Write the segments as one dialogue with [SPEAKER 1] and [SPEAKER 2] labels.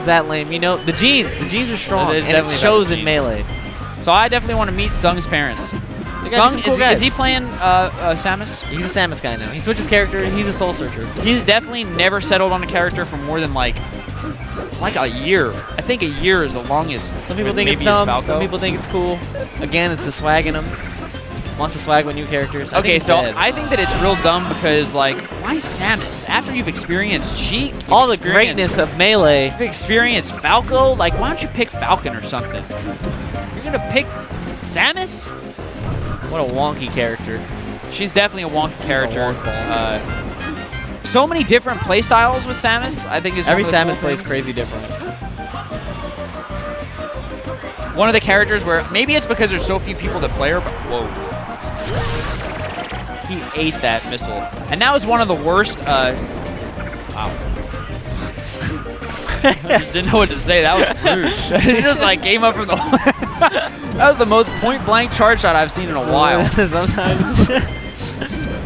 [SPEAKER 1] one's that lame. You know, the genes are strong, and it shows in Melee.
[SPEAKER 2] So I definitely want to meet Sung's parents. Sung, is he playing Samus?
[SPEAKER 1] He's a Samus guy now. He switches character. He's a soul searcher.
[SPEAKER 2] He's definitely never settled on a character for more than like a year. I think a year is the longest.
[SPEAKER 1] Some people think it's dumb. Some people think it's cool. Again, it's the swag in him. Wants to swag with new characters.
[SPEAKER 2] Okay, so I think that it's real dumb because, like, why Samus? After you've experienced Sheik,
[SPEAKER 1] all the greatness of Melee.
[SPEAKER 2] You've experienced Falco. Like, why don't you pick Falcon or something? You're gonna pick Samus?
[SPEAKER 1] What a wonky character.
[SPEAKER 2] She's definitely a wonky character. So many different play styles with Samus. I think is
[SPEAKER 1] every Samus plays crazy different.
[SPEAKER 2] One of the characters where maybe it's because there's so few people that play her, but whoa. He ate that missile. And that was one of the worst, wow. I just didn't know what to say. That was rude. He just like came up from the that was the most point-blank charge shot I've seen in a while.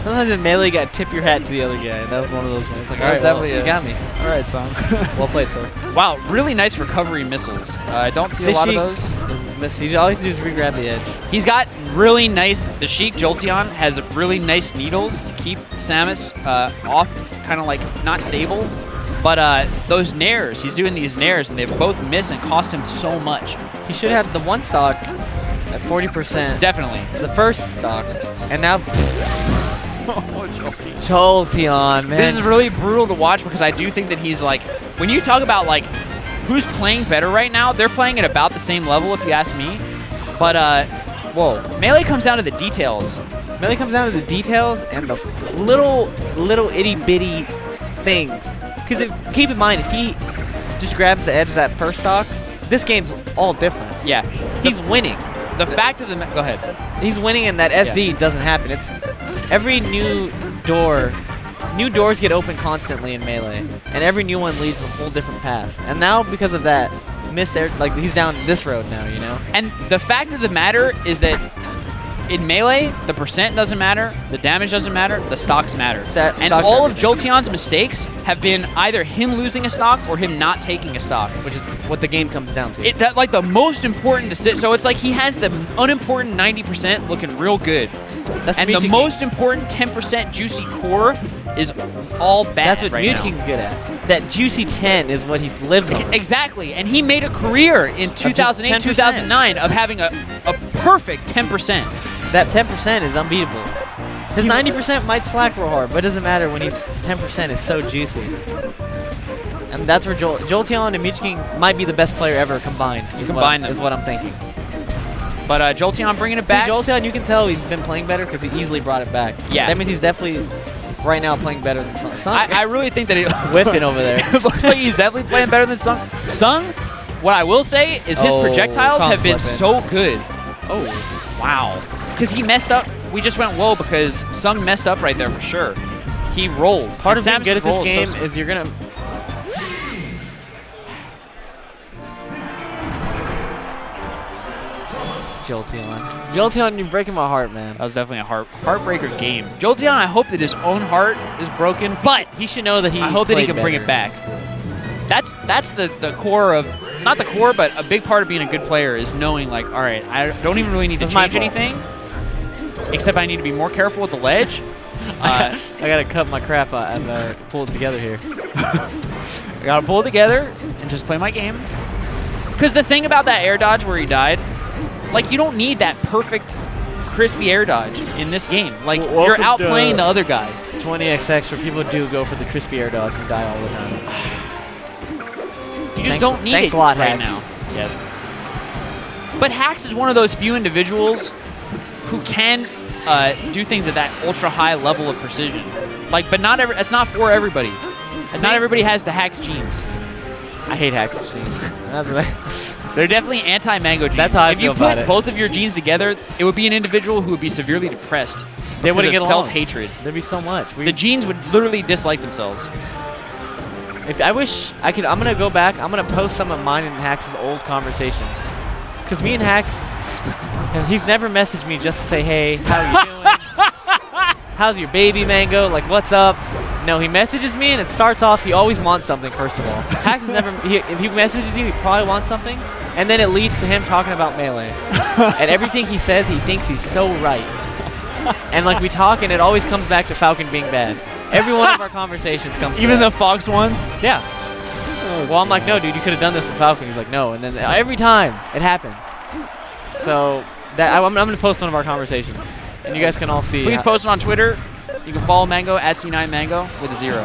[SPEAKER 1] Sometimes in Melee, you got to tip your hat to the other guy. That was one of those ones. It's like, all right, you got me.
[SPEAKER 2] All right, son.
[SPEAKER 1] Well played, sir.
[SPEAKER 2] Wow, really nice recovery missiles. I don't see a lot of those.
[SPEAKER 1] All he has to do is re-grab the edge.
[SPEAKER 2] He's got really nice, the Sheik Jolteon has really nice needles to keep Samus off, kind of like not stable. But those nairs, he's doing these nairs, and they both miss and cost him so much.
[SPEAKER 1] He should have the one stock at 40%.
[SPEAKER 2] Definitely.
[SPEAKER 1] The first stock. And now...
[SPEAKER 2] Oh, Jolteon.
[SPEAKER 1] Jolteon, man.
[SPEAKER 2] This is really brutal to watch because I do think that he's like, when you talk about like who's playing better right now, they're playing at about the same level if you ask me. But whoa, Melee comes down to the details.
[SPEAKER 1] Melee comes down to the details and the little itty bitty things. Because keep in mind, if he just grabs the edge of that first stock, this game's all different.
[SPEAKER 2] Yeah,
[SPEAKER 1] he's winning.
[SPEAKER 2] The fact of the go ahead.
[SPEAKER 1] He's winning, and that SD doesn't happen. It's every new doors get open constantly in Melee, and every new one leads a whole different path. And now, because of that, like he's down this road now, you know.
[SPEAKER 2] And the fact of the matter is that in Melee, the percent doesn't matter, the damage doesn't matter, the stocks matter. And all of Jolteon's mistakes have been either him losing a stock or him not taking a stock,
[SPEAKER 1] which is what the game comes down to.
[SPEAKER 2] Like the most important so it's like he has the unimportant 90% looking real good. And the most important 10% juicy core is all bad.
[SPEAKER 1] That's what
[SPEAKER 2] right
[SPEAKER 1] King's good at. That juicy 10 is what he lives on.
[SPEAKER 2] Exactly. And he made a career in 2008, 2009 of having a perfect 10%.
[SPEAKER 1] That 10% is unbeatable. His 90% might slack real hard, but it doesn't matter when he's 10% is so juicy. And that's where Jolteon and King might be the best player ever combined. Is what I'm thinking.
[SPEAKER 2] But Jolteon bringing it back.
[SPEAKER 1] See, Jolteon, you can tell he's been playing better because he easily brought it back.
[SPEAKER 2] Yeah.
[SPEAKER 1] That means he's definitely right now playing better than Sung.
[SPEAKER 2] I really think that he
[SPEAKER 1] whiffing over there.
[SPEAKER 2] It looks like he's definitely playing better than Sung. Sung, what I will say is his projectiles have been so good.
[SPEAKER 1] Oh,
[SPEAKER 2] wow. Because he messed up. We just went whoa because Sung messed up right there for sure. He rolled.
[SPEAKER 1] Part of being good at this game is you're going to... Jolteon, you're breaking my heart, man.
[SPEAKER 2] That was definitely a heartbreaker game. Jolteon, I hope that his own heart is broken, but
[SPEAKER 1] he should know that I
[SPEAKER 2] hope that he can bring it back. That's the core of, not the core, but a big part of being a good player is knowing, like, all right, I don't even really need to change anything, except I need to be more careful with the ledge.
[SPEAKER 1] I gotta cut my crap out and pull it together here.
[SPEAKER 2] I gotta pull it together and just play my game. Because the thing about that air dodge where he died, like, you don't need that perfect, crispy air dodge in this game. Like, you're outplaying the other guy.
[SPEAKER 1] 20x extra. People do go for the crispy air dodge and die all the time.
[SPEAKER 2] You just don't need it right now.
[SPEAKER 1] Yeah.
[SPEAKER 2] But Hax is one of those few individuals who can do things at that ultra high level of precision. Like, but it's not for everybody. And not everybody has the Hax genes.
[SPEAKER 1] I hate Hax genes.
[SPEAKER 2] They're definitely anti-mango genes.
[SPEAKER 1] That's how I feel about it.
[SPEAKER 2] If you put both of your genes together, it would be an individual who would be severely depressed. They wouldn't get self-hatred.
[SPEAKER 1] There'd be so much.
[SPEAKER 2] The genes would literally dislike themselves.
[SPEAKER 1] I wish I could. I'm gonna go back. I'm gonna post some of mine and Hax's old conversations. Cause me and Hax, he's never messaged me just to say, hey, how are you doing? How's your baby, Mango? Like, what's up? No, he messages me, and it starts off, he always wants something, first of all. Hax is never, if he messages you, he probably wants something, and then it leads to him talking about Melee. And everything he says, he thinks he's so right. And like we talk, and it always comes back to Falcon being bad. Every one of our conversations comes to
[SPEAKER 2] Even
[SPEAKER 1] that.
[SPEAKER 2] the Fox ones?
[SPEAKER 1] Yeah. Well, I'm like, no, dude, you could have done this with Falcon. He's like, no. And then every time, it happens. So I'm going to post one of our conversations, and you guys can all see.
[SPEAKER 2] Please post it on Twitter. You can follow Mango at C9Mango with a 0.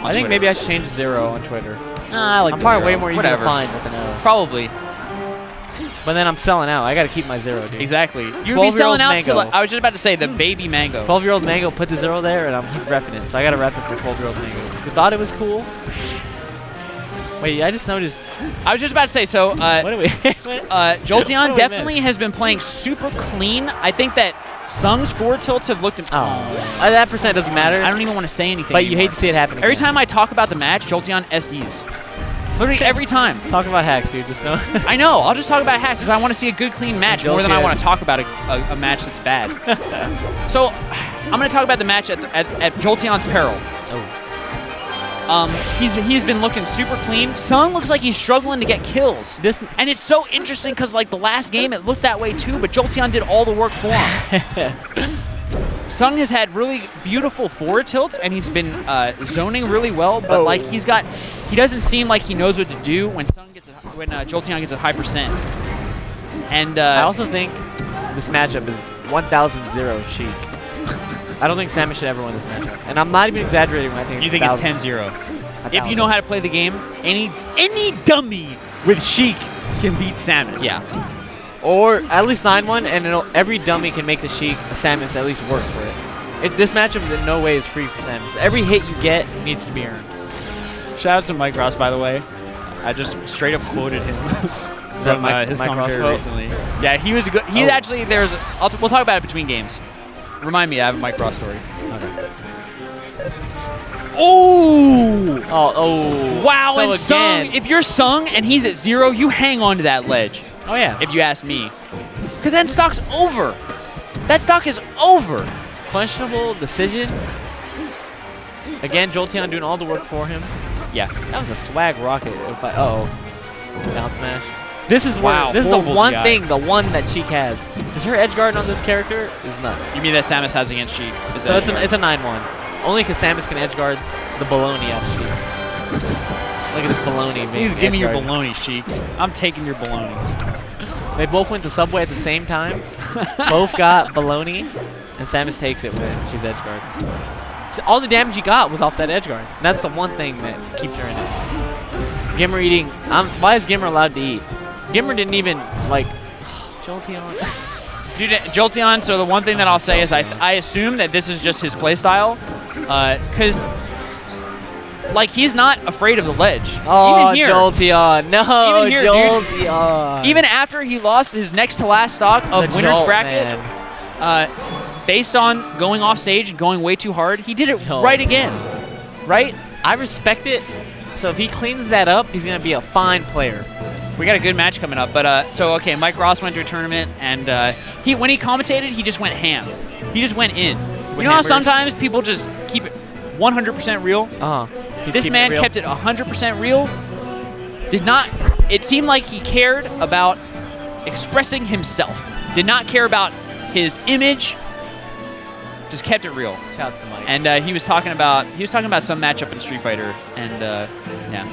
[SPEAKER 1] I think maybe I should change 0 on Twitter.
[SPEAKER 2] Nah, I like
[SPEAKER 1] I'm
[SPEAKER 2] the
[SPEAKER 1] probably
[SPEAKER 2] 0.
[SPEAKER 1] way more easy
[SPEAKER 2] Whatever.
[SPEAKER 1] to find with an O.
[SPEAKER 2] Probably.
[SPEAKER 1] But then I'm selling out. I got to keep my 0, dude.
[SPEAKER 2] Exactly. You'd be selling out to,
[SPEAKER 1] Mango.
[SPEAKER 2] I was just about to say, the baby Mango.
[SPEAKER 1] 12-year-old Mango put the 0 there, and he's repping it. So I got to rep it for 12-year-old Mango. Who thought it was cool? Wait, I just noticed.
[SPEAKER 2] I was just about to say, so
[SPEAKER 1] What do we?
[SPEAKER 2] Jolteon definitely has been playing super clean. I think that Sung's forward tilts have looked.
[SPEAKER 1] That percent doesn't matter.
[SPEAKER 2] I don't even want to say anything.
[SPEAKER 1] But you
[SPEAKER 2] anymore.
[SPEAKER 1] hate to see it happen.
[SPEAKER 2] Every
[SPEAKER 1] again.
[SPEAKER 2] time I talk about the match, Jolteon SDs. Literally every time.
[SPEAKER 1] Talk about hacks, dude. Just know.
[SPEAKER 2] I know. I'll just talk about hacks because I want to see a good, clean match more than I want to talk about a match that's bad. So I'm going to talk about the match at Jolteon's peril. He's been looking super clean. Sung looks like he's struggling to get kills. And it's so interesting because like the last game it looked that way too, but Jolteon did all the work for him. Sung has had really beautiful forward tilts and he's been zoning really well, but like he doesn't seem like he knows what to do when Jolteon gets a high percent. And
[SPEAKER 1] I also think this matchup is 1,000-0 Sheik. I don't think Samus should ever win this matchup. And I'm not even exaggerating when I think
[SPEAKER 2] you think it's 10-0. If you know how to play the game, any dummy with Sheik can beat Samus.
[SPEAKER 1] Yeah. Or at least 9-1, and every dummy can make the Sheik a Samus at least work for it. This matchup in no way is free for Samus. Every hit you get needs to be earned.
[SPEAKER 2] Shout out to Mike Ross, by the way. I just straight up quoted him from his commentary recently. Yeah, he was good. He's actually, we'll talk about it between games. Remind me, I have a Mike Ross story. Okay. Oh! Wow, so and Sung, if you're Sung and he's at 0, you hang on to that ledge.
[SPEAKER 1] Oh, yeah.
[SPEAKER 2] If you ask me. Because that stock's over. That stock is over.
[SPEAKER 1] Questionable decision. Again, Jolteon doing all the work for him.
[SPEAKER 2] Yeah.
[SPEAKER 1] That was a swag rocket. Down smash. This is the one that Sheik has. Because her edge guard on this character is nuts.
[SPEAKER 2] You mean that Samus has against Sheik?
[SPEAKER 1] So it's a 9-1. Only because Samus can edge guard the baloney out of Sheik. Look at this baloney.
[SPEAKER 2] Please give me your baloney, Sheik. I'm taking your baloney.
[SPEAKER 1] They both went to Subway at the same time. Both got baloney, and Samus takes it when she's edge guard. So all the damage he got was off that edge guard. And that's the one thing that keeps her in it. GimR eating. Why is GimR allowed to eat? GimR didn't even, like, Jolteon.
[SPEAKER 2] Dude, Jolteon, so the one thing that I'll say is I assume that this is just his playstyle. Because, like, he's not afraid of the ledge.
[SPEAKER 1] Oh,
[SPEAKER 2] even here,
[SPEAKER 1] Jolteon. No,
[SPEAKER 2] even here,
[SPEAKER 1] Jolteon.
[SPEAKER 2] Even after he lost his next to last stock of winner's bracket, based on going off stage and going way too hard, he did it right again. Right?
[SPEAKER 1] I respect it. So if he cleans that up, he's going to be a fine player.
[SPEAKER 2] We got a good match coming up, but okay, Mike Ross went to a tournament, and when he commentated, he just went ham. He just went in. You know how sometimes people just keep it 100% real? This man kept it 100% real. It seemed like he cared about expressing himself. Did not care about his image. Just kept it real.
[SPEAKER 1] Shouts to Mike.
[SPEAKER 2] And he was talking about some matchup in Street Fighter, and yeah.